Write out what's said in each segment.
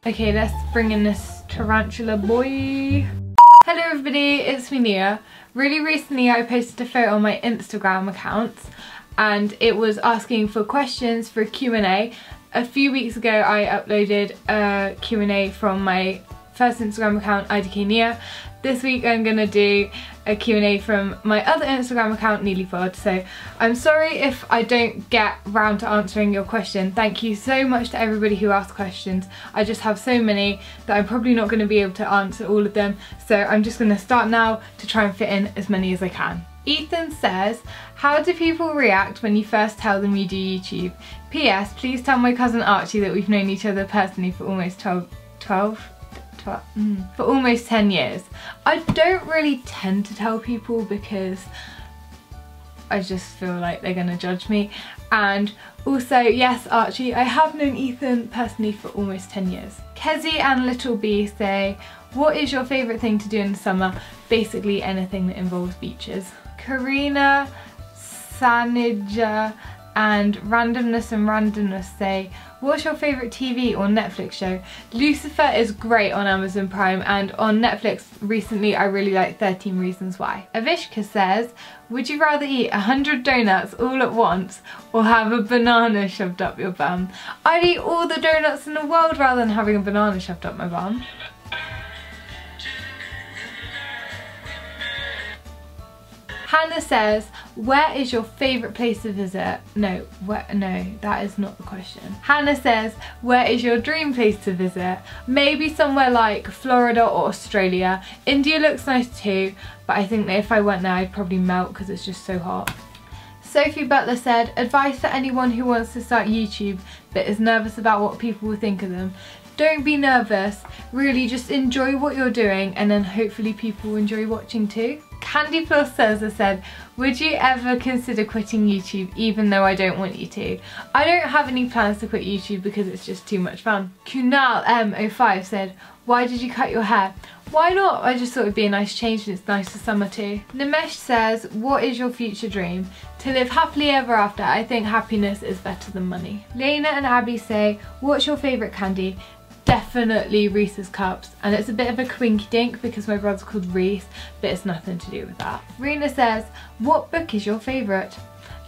Okay, let's bring in this tarantula boy. Hello everybody, it's me Nia. Really recently I posted a photo on my Instagram account and it was asking for questions for a Q&A. A few weeks ago I uploaded a Q&A from my first Instagram account, IDK Nia. This week I'm gonna do a Q&A from my other Instagram account, NiliPOD. So I'm sorry if I don't get round to answering your question. Thank you so much to everybody who asked questions. I just have so many that I'm probably not gonna be able to answer all of them. So I'm just gonna start now to try and fit in as many as I can. Ethan says, how do people react when you first tell them you do YouTube? P.S. Please tell my cousin Archie that we've known each other personally for almost 10 years. I don't really tend to tell people because I just feel like they're gonna judge me. And also, yes Archie, I have known Ethan personally for almost 10 years. Kezzy and Little B say, what is your favourite thing to do in the summer? Basically anything that involves beaches. Karina, Sanija and Randomness say, what's your favourite TV or Netflix show? Lucifer is great on Amazon Prime, and on Netflix recently I really like 13 Reasons Why. Avishka says, would you rather eat 100 donuts all at once or have a banana shoved up your bum? I'd eat all the donuts in the world rather than having a banana shoved up my bum. Hannah says, where is your favourite place to visit? No, that is not the question. Hannah says, where is your dream place to visit? Maybe somewhere like Florida or Australia. India looks nice too, but I think that if I went there I'd probably melt because it's just so hot. Sophie Butler said, advice for anyone who wants to start YouTube but is nervous about what people will think of them. Don't be nervous, really just enjoy what you're doing and then hopefully people will enjoy watching too. Candy Plus said, would you ever consider quitting YouTube even though I don't want you to? I don't have any plans to quit YouTube because it's just too much fun. Kunal M05 said, why did you cut your hair? Why not? I just thought it'd be a nice change and it's nice for summer too. Nimesh says, what is your future dream? To live happily ever after. I think happiness is better than money. Lena and Abby say, what's your favourite candy? Definitely Reese's Cups, and it's a bit of a quinky dink because my brother's called Reese, but it's nothing to do with that. Rena says, what book is your favourite?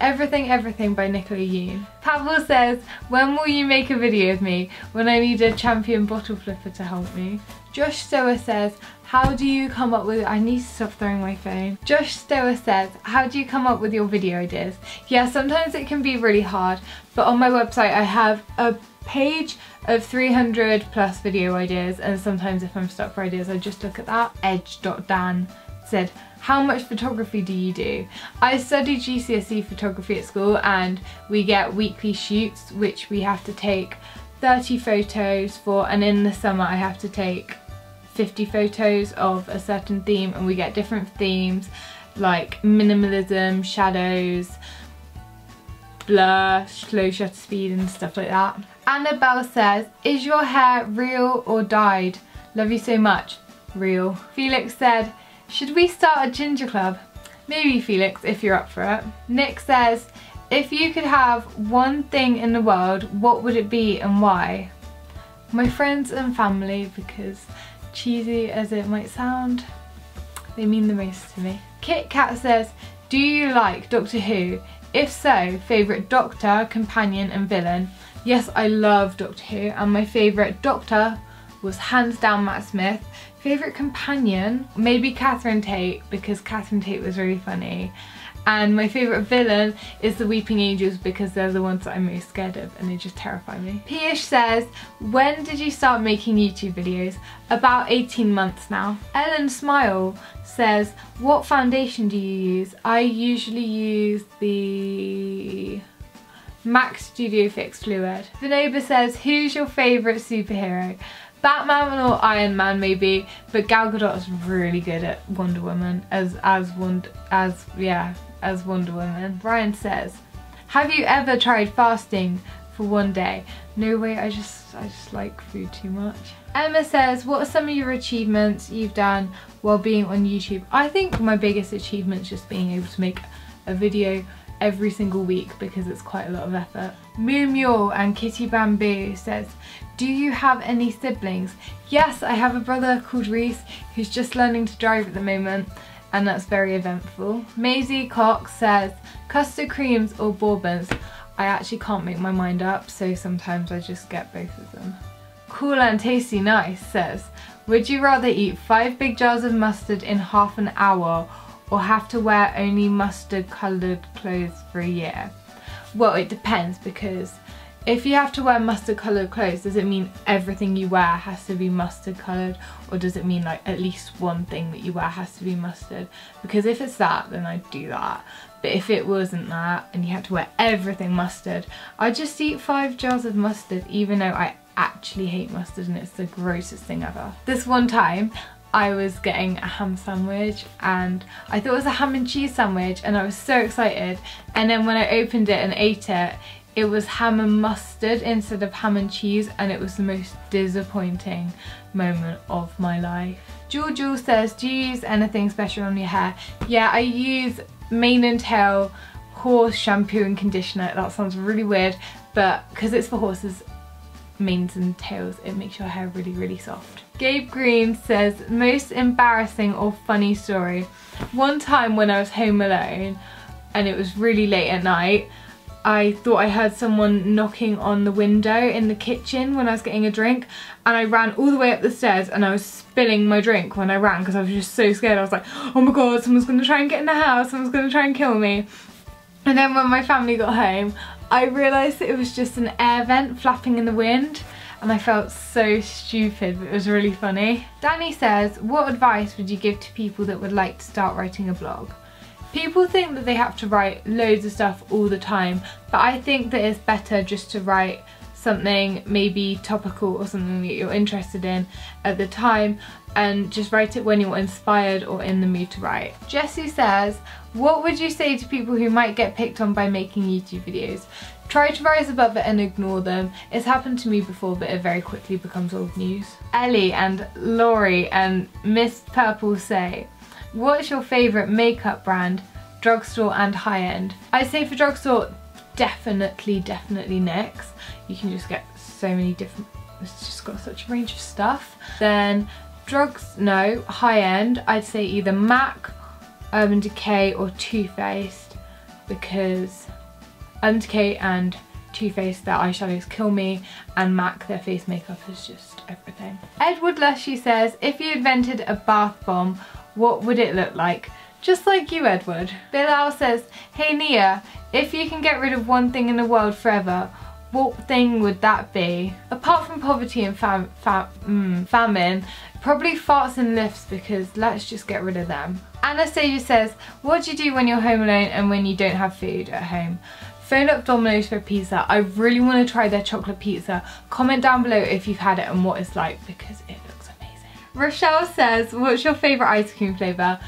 Everything Everything by Nicola Yoon. Pavel says, when will you make a video of me? When I need a champion bottle flipper to help me. Josh Stower says, how do you come up with, I need to stop throwing my phone. Josh Stower says, how do you come up with your video ideas? Yeah, sometimes it can be really hard, but on my website I have a page of 300 plus video ideas, and sometimes if I'm stuck for ideas I just look at that. Edge.dan said, how much photography do you do? I studied GCSE photography at school and we get weekly shoots which we have to take 30 photos for, and in the summer I have to take 50 photos of a certain theme, and we get different themes like minimalism, shadows, blur, slow shutter speed and stuff like that. Annabelle says, is your hair real or dyed? Love you so much. Real. Felix said, should we start a ginger club? Maybe Felix, if you're up for it. Nick says, if you could have one thing in the world, what would it be and why? My friends and family, because cheesy as it might sound, they mean the most to me. Kit Kat says, do you like Doctor Who? If so, favourite Doctor, companion and villain? Yes, I love Doctor Who, and my favourite Doctor was hands down Matt Smith. Favourite companion? Maybe Catherine Tate, because Catherine Tate was really funny. And my favourite villain is the Weeping Angels because they're the ones that I'm most scared of and they just terrify me. Piyush says, when did you start making YouTube videos? About 18 months now. Ellen Smile says, what foundation do you use? I usually use the MAC Studio Fix Fluid. Vinoba says, who's your favourite superhero? Batman or Iron Man maybe, but Gal Gadot is really good at Wonder Woman as Wonder Woman. Brian says, have you ever tried fasting for one day? No way, I just like food too much. Emma says, what are some of your achievements you've done while being on YouTube? I think my biggest achievement is just being able to make a video every single week because it's quite a lot of effort. Moo Mule and Kitty Bamboo says, do you have any siblings? Yes, I have a brother called Reese who's just learning to drive at the moment, and that's very eventful. Maisie Cox says, custard creams or bourbons? I actually can't make my mind up, so sometimes I just get both of them. Cool and Tasty Nice says, would you rather eat 5 big jars of mustard in half an hour or have to wear only mustard coloured clothes for a year? Well, it depends, because if you have to wear mustard coloured clothes, does it mean everything you wear has to be mustard coloured, or does it mean like at least one thing that you wear has to be mustard? Because if it's that, then I'd do that. But if it wasn't that and you had to wear everything mustard, I'd just eat 5 jars of mustard, even though I actually hate mustard and it's the grossest thing ever. This one time I was getting a ham sandwich and I thought it was a ham and cheese sandwich and I was so excited, and then when I opened it and ate it, it was ham and mustard instead of ham and cheese, and it was the most disappointing moment of my life. Jewel says, do you use anything special on your hair? Yeah, I use mane and tail horse shampoo and conditioner. That sounds really weird, but because it's for horses, manes and tails, it makes your hair really, really soft. Gabe Green says, most embarrassing or funny story? One time when I was home alone and it was really late at night, I thought I heard someone knocking on the window in the kitchen when I was getting a drink, and I ran all the way up the stairs and I was spilling my drink when I ran because I was just so scared. I was like, oh my god, someone's gonna try and get in the house, someone's gonna try and kill me. And then when my family got home, I realised that it was just an air vent flapping in the wind, and I felt so stupid, but it was really funny. Danny says, what advice would you give to people that would like to start writing a blog? People think that they have to write loads of stuff all the time, but I think that it's better just to write something maybe topical or something that you're interested in at the time, and just write it when you're inspired or in the mood to write. Jessie says, what would you say to people who might get picked on by making YouTube videos? Try to rise above it and ignore them. It's happened to me before, but it very quickly becomes old news. Ellie and Laurie and Miss Purple say, what's your favourite makeup brand, drugstore and high-end? I'd say for drugstore, definitely NYX. You can just get so many different, it's just got such a range of stuff. Then high-end, I'd say either MAC, Urban Decay or Too Faced, because Urban Decay and Too Faced, their eyeshadows kill me, and MAC, their face makeup is just everything. Edward Lushy says, if you invented a bath bomb, what would it look like? Just like you, Edward. Bilal says, hey Nia, if you can get rid of one thing in the world forever, what thing would that be? Apart from poverty and famine, probably farts and lifts, because let's just get rid of them. Anastasia says, what do you do when you're home alone and when you don't have food at home? Phone up Domino's for a pizza. I really want to try their chocolate pizza. Comment down below if you've had it and what it's like, because it looks amazing. Rochelle says, what's your favourite ice cream flavour?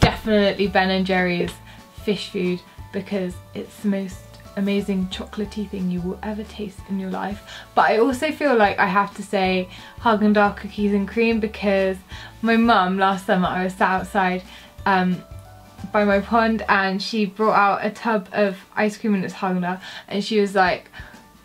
Definitely Ben & Jerry's fish food, because it's the most amazing chocolatey thing you will ever taste in your life. But I also feel like I have to say Haagen-Dazs cookies and cream, because my mum, last summer I was sat outside by my pond and she brought out a tub of ice cream and it's Haagen-Dazs, and she was like,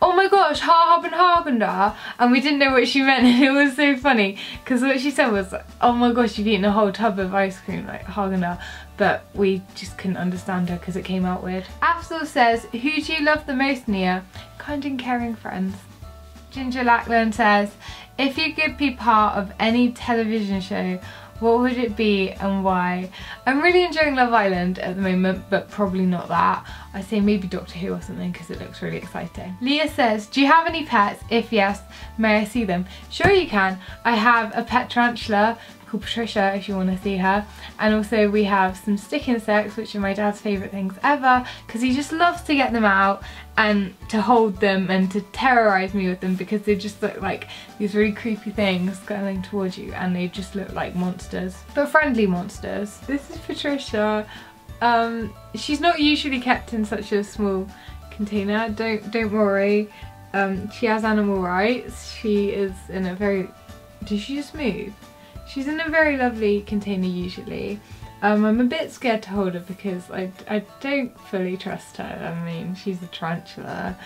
oh my gosh, Haagen-Dazs, and we didn't know what she meant, and it was so funny because what she said was, oh my gosh, you've eaten a whole tub of ice cream, like Haagen-Dazs, but we just couldn't understand her because it came out weird. Absol says, who do you love the most, Nia? Kind and caring friends. Ginger Lackland says, if you could be part of any television show, what would it be and why? I'm really enjoying Love Island at the moment, but probably not that. I say maybe Doctor Who or something, because it looks really exciting. Leah says, do you have any pets? If yes, may I see them? Sure you can. I have a pet tarantula called Patricia, if you want to see her, and also we have some stick insects, which are my dad's favourite things ever, because he just loves to get them out and to hold them and to terrorise me with them, because they just look like these really creepy things going towards you, and they just look like monsters, but friendly monsters. This is Patricia. She's not usually kept in such a small container, don't worry. She has animal rights. She is in a very, did she just move? She's in a very lovely container usually, I'm a bit scared to hold her because I don't fully trust her. I mean, she's a tarantula.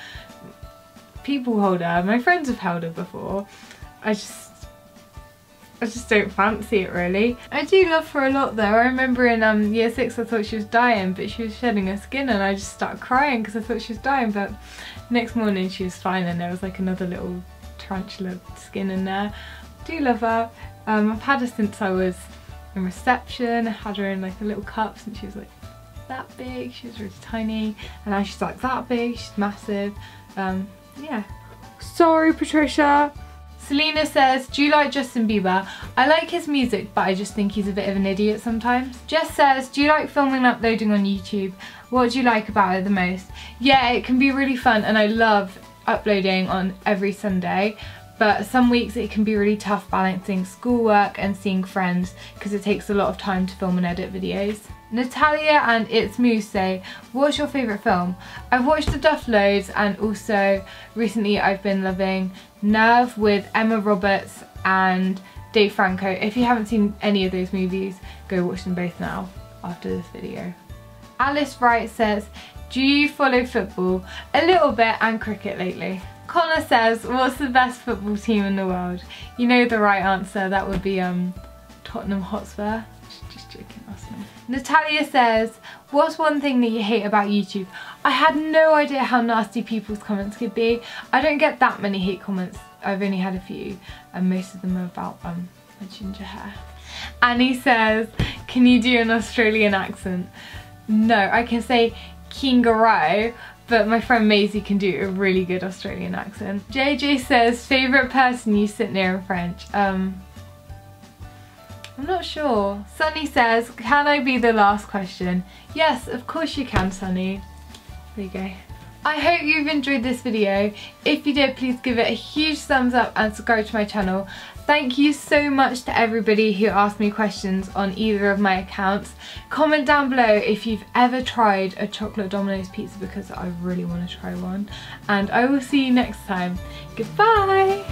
People hold her, my friends have held her before. I just don't fancy it really. I do love her a lot though. I remember in year 6 I thought she was dying, but she was shedding her skin and I just started crying because I thought she was dying, but next morning she was fine and there was like another little tarantula skin in there. I do love her. I've had her since I was in reception. I had her in like a little cup since she was like that big. She was really tiny and now she's like that big. She's massive. Yeah. Sorry, Patricia. Selena says, do you like Justin Bieber? I like his music, but I just think he's a bit of an idiot sometimes. Jess says, do you like filming and uploading on YouTube? What do you like about it the most? Yeah, it can be really fun and I love uploading on every Sunday, but some weeks it can be really tough balancing schoolwork and seeing friends because it takes a lot of time to film and edit videos. Natalia and It's Moose say, what's your favourite film? I've watched The Duff loads and also recently I've been loving Nerve with Emma Roberts and Dave Franco. If you haven't seen any of those movies, go watch them both now after this video. Alice Wright says, do you follow football? A little bit, and cricket lately. Connor says, what's the best football team in the world? You know the right answer, that would be Tottenham Hotspur. Just joking, Arsenal. Natalia says, what's one thing that you hate about YouTube? I had no idea how nasty people's comments could be. I don't get that many hate comments. I've only had a few and most of them are about my ginger hair. Annie says, can you do an Australian accent? No, I can say kangaroo, but my friend Maisie can do a really good Australian accent. JJ says, favourite person you sit near in French? I'm not sure. Sunny says, can I be the last question? Yes, of course you can, Sunny. There you go. I hope you've enjoyed this video. If you did, please give it a huge thumbs up and subscribe to my channel. Thank you so much to everybody who asked me questions on either of my accounts. Comment down below if you've ever tried a chocolate Domino's pizza because I really want to try one. And I will see you next time. Goodbye!